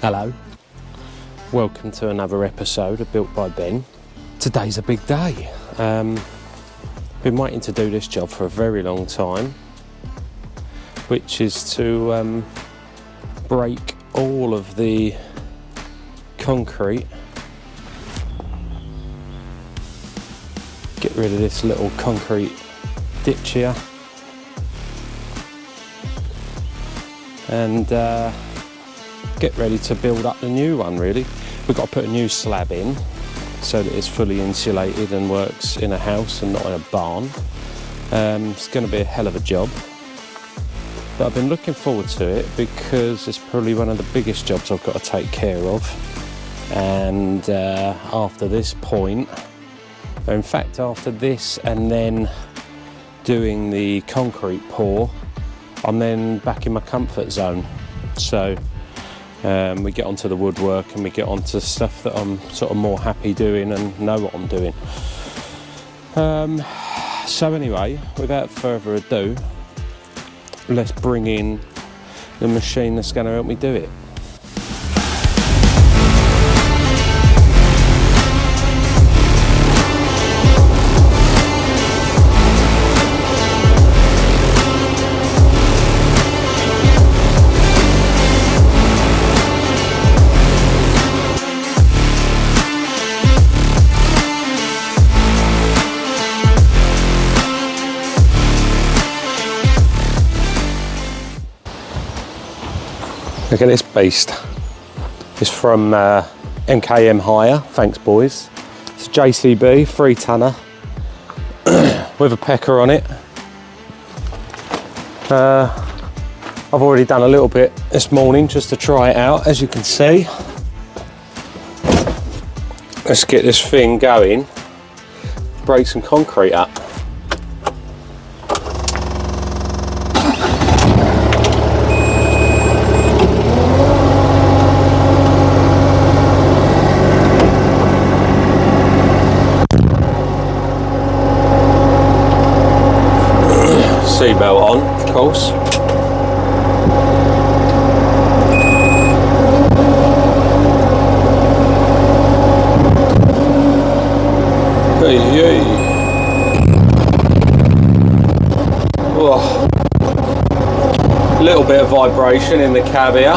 Hello, welcome to another episode of Built by Ben. Today's a big day. Been waiting to do this job for a very long time, which is to break all of the concrete, get rid of this little concrete ditch here, and get ready to build up the new one. Really, we've got to put a new slab in so that it's fully insulated and works in a house and not in a barn. It's going to be a hell of a job, but I've been looking forward to it because it's probably one of the biggest jobs I've got to take care of. And after this point, in fact after this and then doing the concrete pour, I'm then back in my comfort zone. So we get onto the woodwork and we get onto stuff that I'm sort of more happy doing and know what I'm doing. So anyway, without further ado, let's bring in the machine that's going to help me do it. Look at this beast. It's from MKM Hire, thanks boys. It's a JCB 3-tonner with a pecker on it. I've already done a little bit this morning just to try it out, as you can see. Let's get this thing going, break some concrete up. Seatbelt on, of course. Hey. Oh. A little bit of vibration in the cab here.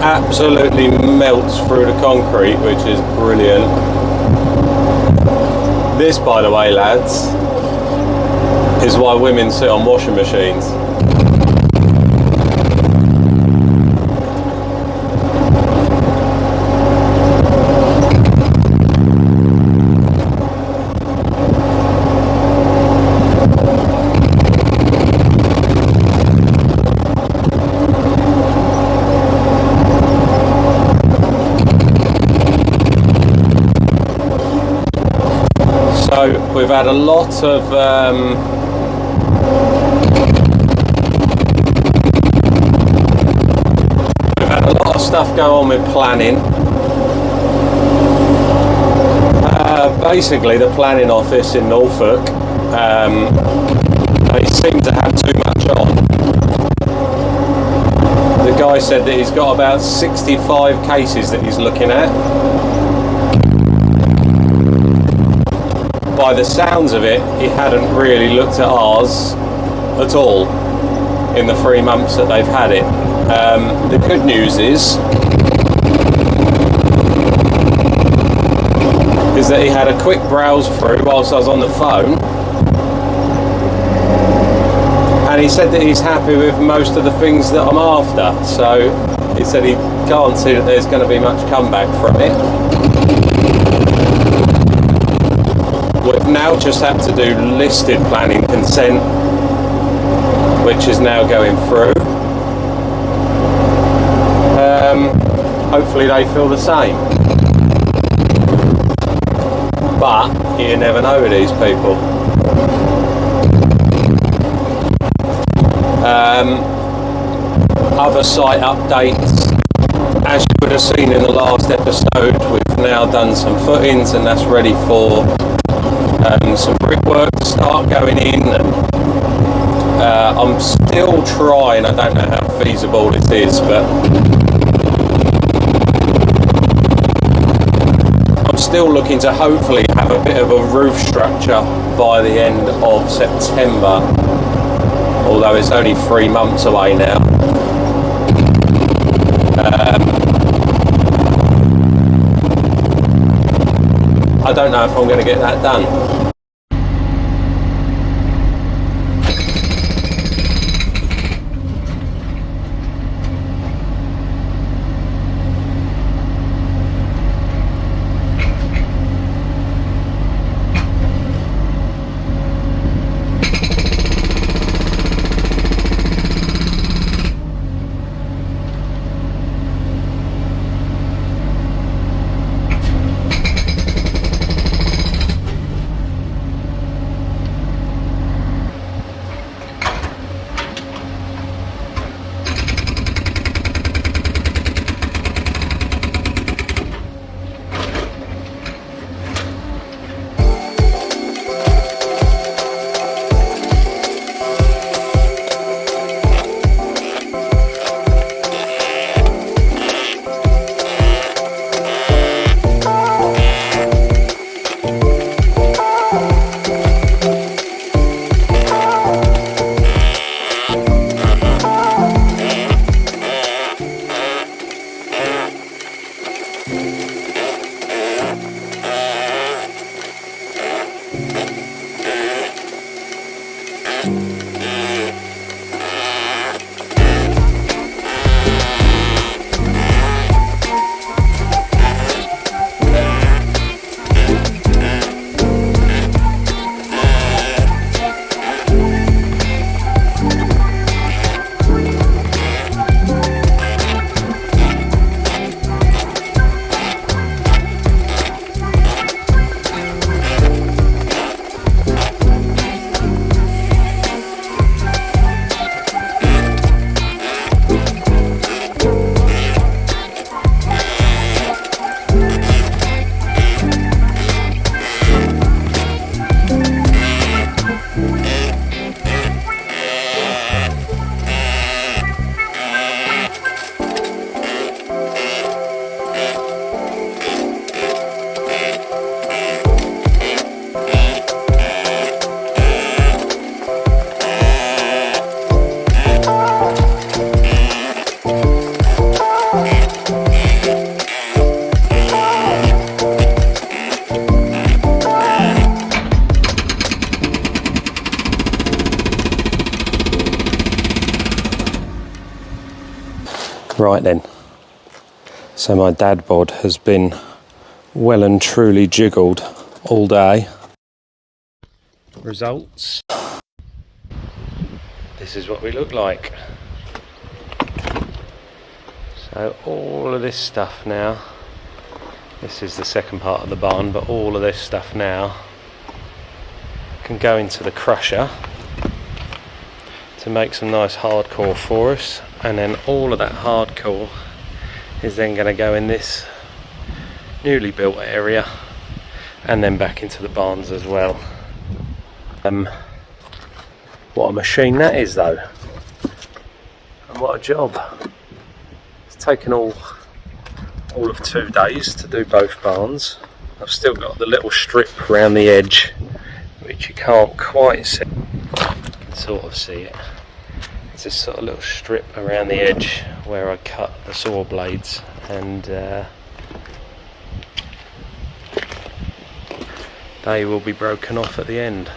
Absolutely melts through the concrete, which is brilliant. This, by the way, lads, is why women sit on washing machines. So we've had a lot of stuff go on with planning. Basically, the planning office in Norfolk, they seem to have too much on. The guy said that he's got about 65 cases that he's looking at. By the sounds of it, he hadn't really looked at ours at all in the 3 months that they've had it. The good news is that he had a quick browse through whilst I was on the phone, and he said that he's happy with most of the things that I'm after. So he said he can't see that there's going to be much comeback from it. We've now just had to do listed planning consent, which is now going through. Hopefully they feel the same. But you never know with these people. Other site updates, as you would have seen in the last episode, we've now done some footings and that's ready for some brickwork to start going in. I'm still trying, I don't know how feasible this is, but I'm still looking to hopefully have a bit of a roof structure by the end of September, although it's only 3 months away now. I don't know if I'm going to get that done. Right then, so my dad bod has been well and truly jiggled all day. Results. This is what we look like. So all of this stuff now, this is the second part of the barn, but all of this stuff now can go into the crusher to make some nice hardcore for us, and then all of that hardcore is then going to go in this newly built area and then back into the barns as well. What a machine that is though, and what a job. It's taken all of 2 days to do both barns. I've still got the little strip around the edge which you can't quite see. Sort of see it. It's this sort of little strip around the edge where I cut the saw blades, and they will be broken off at the end.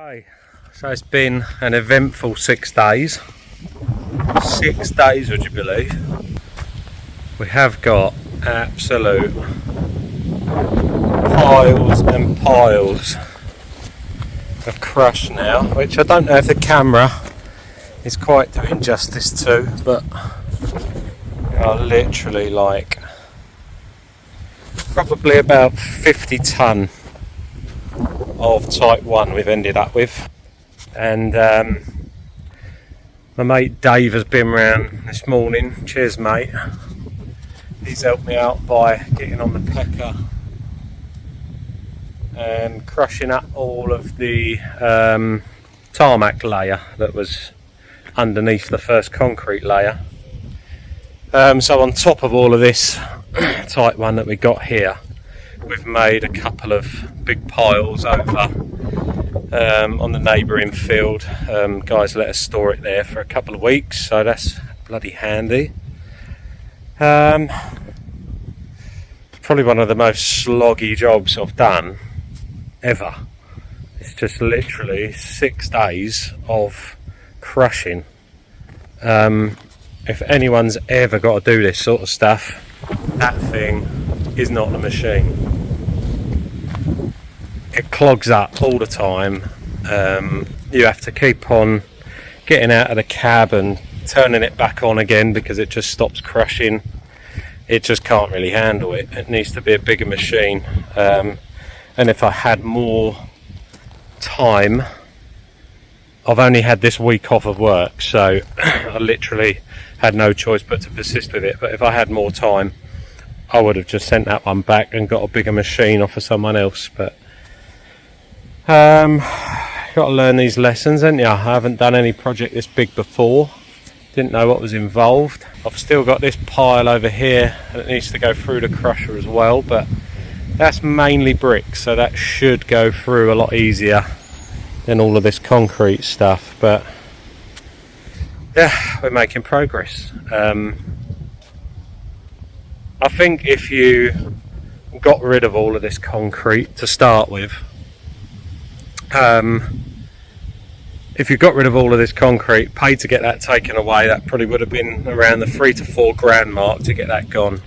Okay, so it's been an eventful 6 days. 6 days, would you believe? We have got absolute piles and piles of crush now, which I don't know if the camera is quite doing justice to, but they are literally like probably about 50 tonne of type 1 we've ended up with. And my mate Dave has been round this morning. Cheers, mate. He's helped me out by getting on the pecker and crushing up all of the tarmac layer that was underneath the first concrete layer. So on top of all of this type 1 that we got here, we've made a couple of big piles over on the neighbouring field. Guys let us store it there for a couple of weeks, so that's bloody handy. Probably one of the most sloggy jobs I've done ever. It's just literally 6 days of crushing. If anyone's ever got to do this sort of stuff, that thing is not a machine. It clogs up all the time. You have to keep on getting out of the cab and turning it back on again because it just stops crushing. It just can't really handle it. It needs to be a bigger machine. And if I had more time, I've only had this week off of work, so I literally had no choice but to persist with it. But if I had more time, I would have just sent that one back and got a bigger machine off of someone else. But got to learn these lessons, haven't you? I haven't done any project this big before. Didn't know what was involved. I've still got this pile over here and it needs to go through the crusher as well, but that's mainly brick, so that should go through a lot easier than all of this concrete stuff. But yeah, we're making progress. I think if you got rid of all of this concrete to start with, if you got rid of all of this concrete, paid to get that taken away, that probably would have been around the 3 to 4 grand mark to get that gone.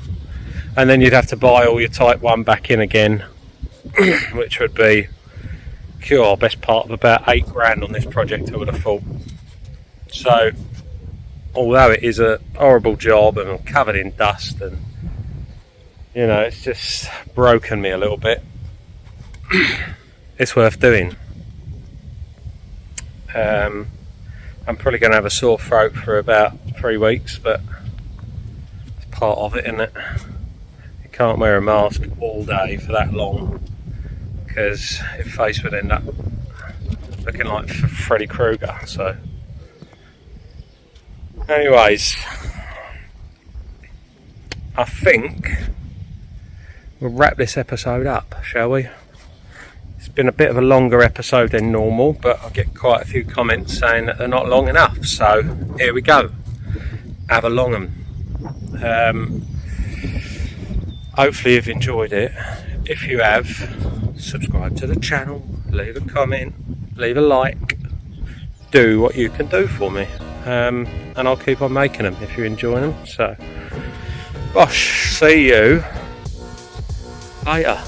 And then you'd have to buy all your type 1 back in again, which would be best part of about 8 grand on this project, I would have thought. So although it is a horrible job and I'm covered in dust and you know, it's just broken me a little bit, it's worth doing. I'm probably going to have a sore throat for about 3 weeks, but it's part of it, isn't it? You can't wear a mask all day for that long because your face would end up looking like Freddy Krueger. So anyways, I think we'll wrap this episode up, shall we? It's been a bit of a longer episode than normal, but I get quite a few comments saying that they're not long enough, so here we go. Have a long one. Hopefully you've enjoyed it. If you have, subscribe to the channel, leave a comment, leave a like, do what you can do for me, and I'll keep on making them if you're enjoying them. So gosh, see you later.